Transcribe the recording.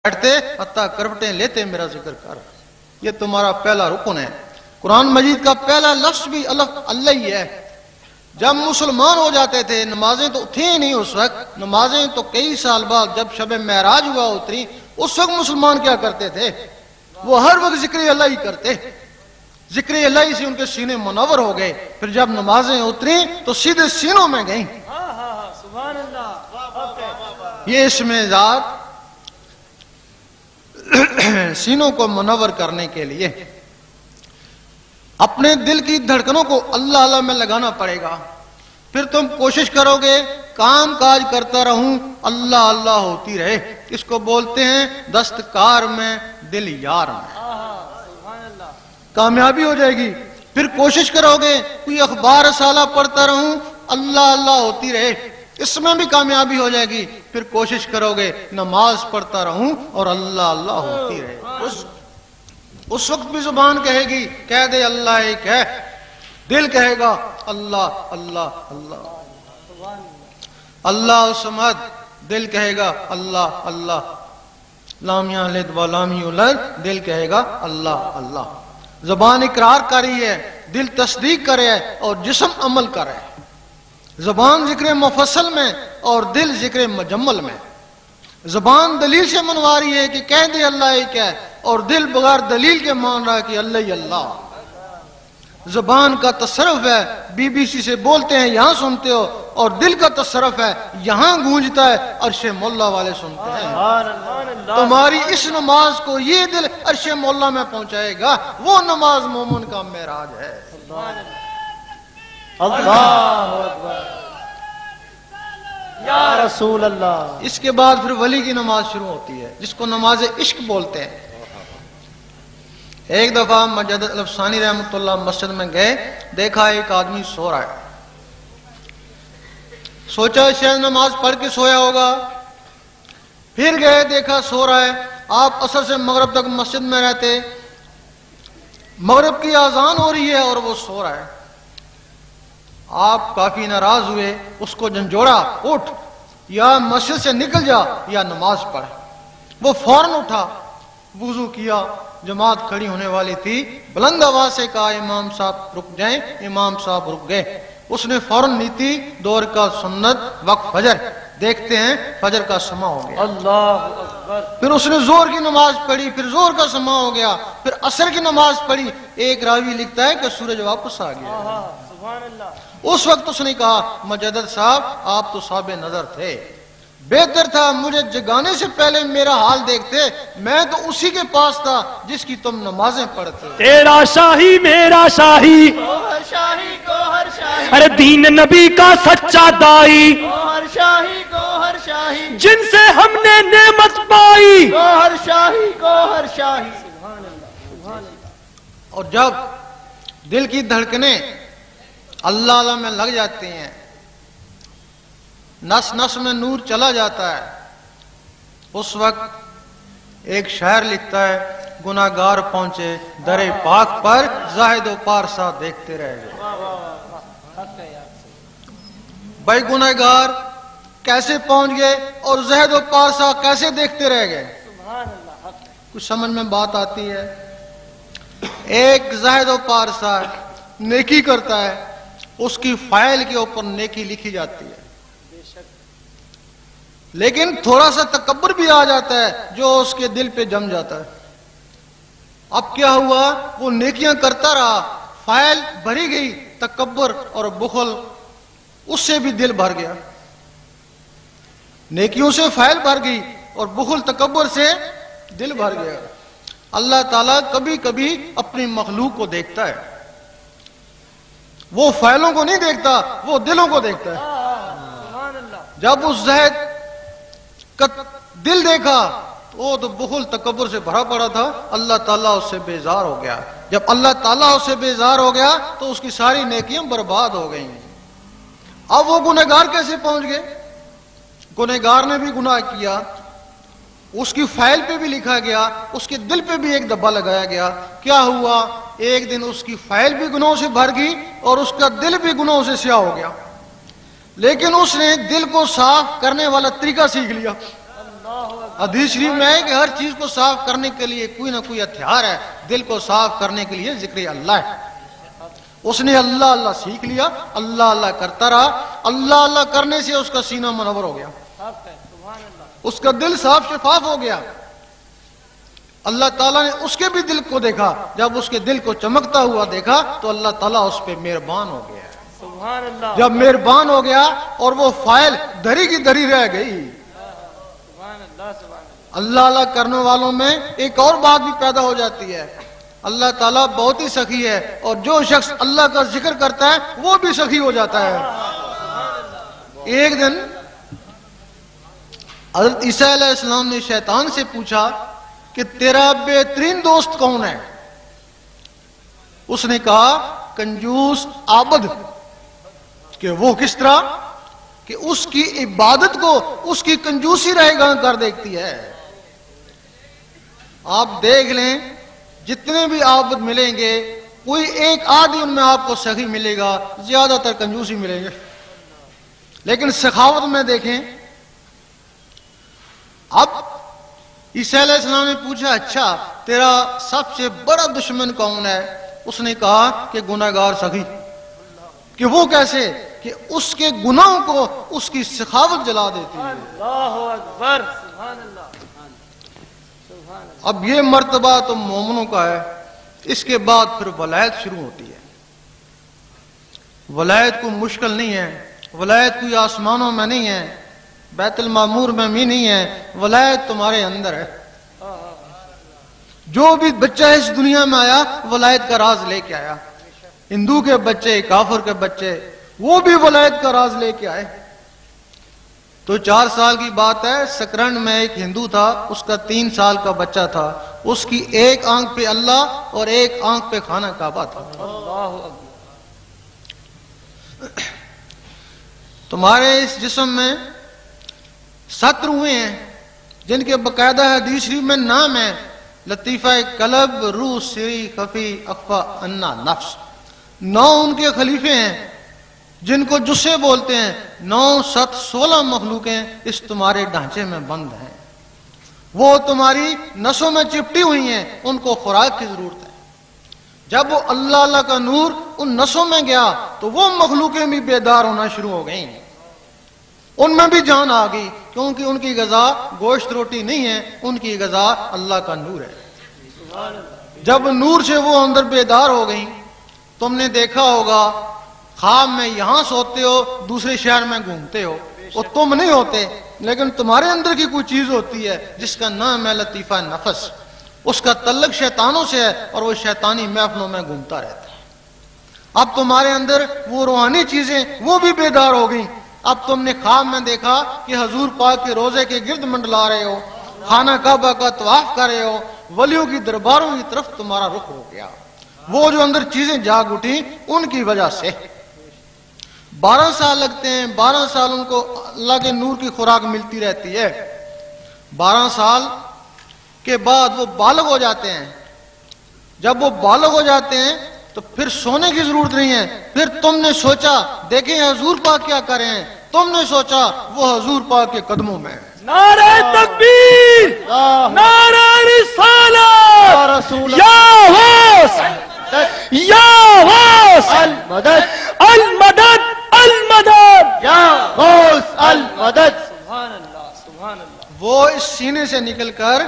بیٹھتے حتیٰ کروٹیں لیتے میرا ذکر کر. یہ تمہارا پہلا رکن ہے. قرآن مجید کا پہلا لفظ بھی اللہ ہی ہے. جب مسلمان ہو جاتے تھے نمازیں تو تھیں نہیں اس وقت، نمازیں تو کئی سال بعد جب شب معراج ہوا اتری، اس وقت مسلمان کیا کرتے تھے؟ وہ ہر وقت ذکر اللہ ہی کرتے. ذکر اللہ ہی سے ان کے سینے منور ہو گئے. پھر جب نمازیں اتری تو سیدھے سینوں میں گئیں. سبحان اللہ. یہ اس میں ذات سینوں کو منور کرنے کے لیے اپنے دل کی دھڑکنوں کو اللہ اللہ میں لگانا پڑے گا. پھر تم کوشش کرو گے کام کاج کرتا رہوں اللہ اللہ ہوتی رہے. اس کو بولتے ہیں دستکار میں دل یار میں. کامیابی ہو جائے گی. پھر کوشش کرو گے کوئی اخبار رسالہ پڑھتا رہوں اللہ اللہ ہوتی رہے. اس میں بھی کامیابی ہو جائے گی. پھر کوشش کرو گے نماز پڑھتا رہوں اور اللہ اللہ ہوتی رہے. اس وقت بھی زبان کہے گی کہہ دے اللہ ایک ہے، دل کہے گا اللہ اللہ اللہ. اللہ الصمد، دل کہے گا اللہ اللہ. لام یلد ولم یولد، دل کہے گا اللہ اللہ. زبان اقرار کر رہی ہے، دل تصدیق کرے اور جسم عمل کرے. زبان ذکر مفصل میں اور دل ذکر مجمل میں. زبان دلیل سے منوا رہی ہے کہ کہہ دے اللہ ایک ہے، اور دل بغیر دلیل کے مان رہا ہے کہ اللہ ہی اللہ. زبان کا تصرف ہے بی بی سی سے بولتے ہیں یہاں سنتے ہو، اور دل کا تصرف ہے یہاں گونجتا ہے عرش مولا والے سنتے ہیں. تمہاری اس نماز کو یہ دل عرش مولا میں پہنچائے گا. وہ نماز مومن کا معراج ہے. اللہ اکبر یا رسول اللہ. اس کے بعد پھر ولی کی نماز شروع ہوتی ہے جس کو نماز عشق بولتے ہیں. ایک دفعہ مجدد الفسانی رحمۃ اللہ مسجد میں گئے، دیکھا ایک آدمی سو رہا ہے. سوچا شاید نماز پڑھ کے سویا ہوگا. پھر گئے دیکھا سو رہا ہے. آپ عصر سے مغرب تک مسجد میں رہتے، مغرب کی اذان ہو رہی ہے اور وہ سو رہا ہے. آپ کافی ناراض ہوئے، اس کو جھنجھوڑا اٹھ یا مسجد سے نکل جا یا نماز پڑھ. وہ فوراً اٹھا، وضو کیا. جماعت کھڑی ہونے والی تھی، بلند آواز سے کہا امام صاحب رک جائیں. امام صاحب رک گئے. اس نے فوراً نیتی دور کا سنت وقت فجر. دیکھتے ہیں فجر کا سما ہو گیا. اللہ اکبر. پھر اس نے زور کی نماز پڑھی، پھر زور کا سما ہو گیا. پھر عصر کی نماز پڑھی. ایک راوی لکھتا ہے کہ سورج واپس آ گیا. سبحان اللہ. اس وقت اس نے کہا مجدد صاحب آپ تو صاحب نظر تھے، بہتر تھا مجھے جگانے سے پہلے میرا حال دیکھتے. میں تو اسی کے پاس تھا جس کی تم نمازیں پڑھتے. تیرا شاہی میرا شاہی، گوہر شاہی گوہر شاہی، ارے دین نبی کا سچا دائی، گوہر شاہی گوہر شاہی، جن سے ہم نے نعمت پائی. گوہر شاہی گوہر شاہی. سبحان اللہ سبحان اللہ. اور جب دل کی دھڑکنیں اللہ اللہ میں لگ جاتی ہیں، نس نس میں نور چلا جاتا ہے، اس وقت ایک شاعر لکھتا ہے گناہگار پہنچے در پاک پر زاہد و پارسا دیکھتے رہ گئے. بھائی گناہگار کیسے پہنچ گئے اور زاہد و پارسا کیسے دیکھتے رہ گئے؟ کچھ سمجھ میں بات آتی ہے؟ ایک زاہد و پارسا نیکی کرتا ہے، اس کی فائل کے اوپر نیکی لکھی جاتی ہے، لیکن تھوڑا سا تکبر بھی آ جاتا ہے جو اس کے دل پہ جم جاتا ہے. اب کیا ہوا؟ وہ نیکیاں کرتا رہا، فائل بھری گئی، تکبر اور بخل اس سے بھی دل بھر گیا. نیکیوں سے فائل بھر گئی اور بخل تکبر سے دل بھر گیا. اللہ تعالیٰ کبھی کبھی اپنی مخلوق کو دیکھتا ہے، وہ فائلوں کو نہیں دیکھتا، وہ دلوں کو دیکھتا ہے. جب اس زہد کا دل دیکھا وہ تو بخل تکبر سے بھرا پڑا تھا، اللہ تعالیٰ اس سے بیزار ہو گیا. جب اللہ تعالیٰ اس سے بیزار ہو گیا تو اس کی ساری نیکیاں برباد ہو گئیں. اب وہ گنہگار کیسے پہنچ گئے؟ گنہگار نے بھی گناہ کیا، اس کی فائل پہ بھی لکھا گیا، اس کے دل پہ بھی ایک دبا لگایا گیا. کیا ہوا؟ ایک دن اس کی فائل بھی گناہوں سے بھر گئی اور اس کا دل بھی گناہوں سے سیاہ ہو گیا. لیکن اس نے دل کو صاف کرنے والا طریقہ سیکھ لیا. حدیث شریف میں ہے کہ ہر چیز کو صاف کرنے کے لیے کوئی نہ کوئی ہتھیار ہے. دل کو صاف کرنے کے لیے ذکر اللہ ہے. اس نے اللہ اللہ سیکھ لیا, اللہ اللہ کرتا رہا. اللہ اللہ کرنے سے اس کا سینہ منور ہو گیا, اس کا دل صاف شفاف ہو گیا. اللہ تعالیٰ نے اس کے بھی دل کو دیکھا. جب اس کے دل کو چمکتا ہوا دیکھا تو اللہ تعالیٰ اس پہ مہربان ہو گیا. سبحان اللہ. جب مہربان ہو گیا اور وہ فائل دھری کی دھری رہ گئی. سبحان اللہ. سبحان اللہ. اللہ اللہ کرنے والوں میں ایک اور بات بھی پیدا ہو جاتی ہے. اللہ تعالیٰ بہت ہی سخی ہے, اور جو شخص اللہ کا ذکر کرتا ہے وہ بھی سخی ہو جاتا ہے. ایک دن حضرت عیسیٰ علیہ السلام نے شیطان سے پوچھا کہ تیرا بہترین دوست کون ہے؟ اس نے کہا کنجوس عابد. کہ وہ کس طرح؟ کہ اس کی عبادت کو اس کی کنجوسی رہ گاں کر دیکھتی ہے. آپ دیکھ لیں جتنے بھی عابد ملیں گے کوئی ایک آدھی ان میں آپ کو سخی ملے گا, زیادہ تر کنجوسی ملیں گے. لیکن سخاوت میں دیکھیں. اب عیسیٰ علیہ السلام نے پوچھا اچھا تیرا سب سے بڑا دشمن کون ہے؟ اس نے کہا کہ گناہگار سخی. کہ وہ کیسے؟ کہ اس کے گناہوں کو اس کی سخاوت جلا دیتی ہے. اللہ اکبر. سبحان اللہ. سبحان اللہ. اب یہ مرتبہ تو مومنوں کا ہے. اس کے بعد پھر ولایت شروع ہوتی ہے. ولایت کوئی مشکل نہیں ہے, ولایت کوئی آسمانوں میں نہیں ہے, بیت المعمور میں بھی نہیں ہے. ولایت تمہارے اندر ہے. جو بھی بچہ اس دنیا میں آیا ولایت کا راز لے کے آیا. ہندو کے بچے, کافر کے بچے, وہ بھی ولایت کا راز لے کے آئے. تو 4 سال کی بات ہے, سکرنڈ میں ایک ہندو تھا, اس کا 3 سال کا بچہ تھا. اس کی ایک آنکھ پہ اللہ اور ایک آنکھ پہ خانہ کعبہ تھا. اللہ اکبر. تمہارے اس جسم میں 7 روحیں ہیں جن کے باقاعدہ حدیث شریف میں نام ہے لطیفہ قلب, روح, سری, خفی, اخفا, انا, نفس. 9 ان کے خلیفے ہیں جن کو جسے بولتے ہیں. 9 7 16 مخلوقیں اس تمہارے ڈھانچے میں بند ہیں. وہ تمہاری نسوں میں چپٹی ہوئی ہیں, ان کو خوراک کی ضرورت ہے. جب وہ اللہ اللہ کا نور ان نسوں میں گیا تو وہ مخلوقیں بھی بیدار ہونا شروع ہو گئیں. ان میں بھی جان آ گئی, کیونکہ ان کی غذا گوشت روٹی نہیں ہے, ان کی غذا اللہ کا نور ہے. جب نور سے وہ اندر بیدار ہو گئیں, تم نے دیکھا ہوگا خواب میں یہاں سوتے ہو, دوسرے شہر میں گھومتے ہو, وہ تم نہیں ہوتے, لیکن تمہارے اندر کی کوئی چیز ہوتی ہے جس کا نام ہے لطیفہ نفس. اس کا تعلق شیطانوں سے ہے اور وہ شیطانی محفلوں میں گھومتا رہتا ہے. اب تمہارے اندر وہ روحانی چیزیں وہ بھی بیدار ہو گئیں. اب تم نے خواب میں دیکھا کہ حضور پاک کے روزے کے گرد منڈلا رہے ہو, خانہ کعبہ کا طواف کر رہے ہو, ولیوں کی درباروں کی طرف تمہارا رخ ہو گیا. وہ جو اندر چیزیں جاگ اٹھی ان کی وجہ سے 12 سال لگتے ہیں. 12 سال ان کو اللہ کے نور کی خوراک ملتی رہتی ہے. 12 سال کے بعد وہ بالغ ہو جاتے ہیں. جب وہ بالغ ہو جاتے ہیں تو پھر سونے کی ضرورت نہیں ہے. پھر تم نے سوچا دیکھیں حضور پاک کیا کرے ہیں, تم نے سوچا وہ حضور پاک کے قدموں میں. نعرہ تکبیر, نعرہ رسالت, یا غوث, یا غوث, المدد, المدد, المدد, یا غوث المدد. سبحان اللہ. سبحان اللہ. وہ اس سینے سے نکل کر